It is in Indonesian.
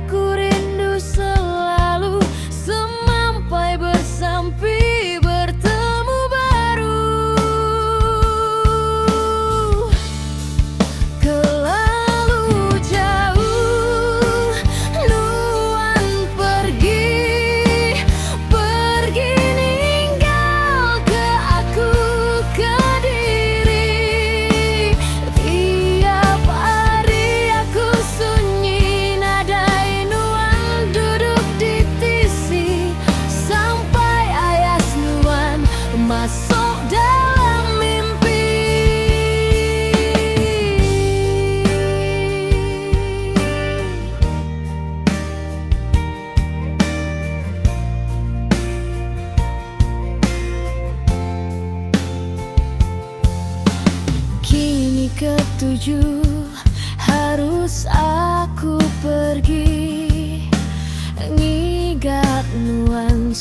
Aku rindu selalu sampai bersampai bertemu baru. Terlalu jauh Nuan pergi ninggal ke aku Kediri. Tiap hari aku sunyi nadai Nuan duduk di tisi sampai ayas Nuan masuk dalam mimpi. Kini ketujuh harus aku pergi, ngigat Nuan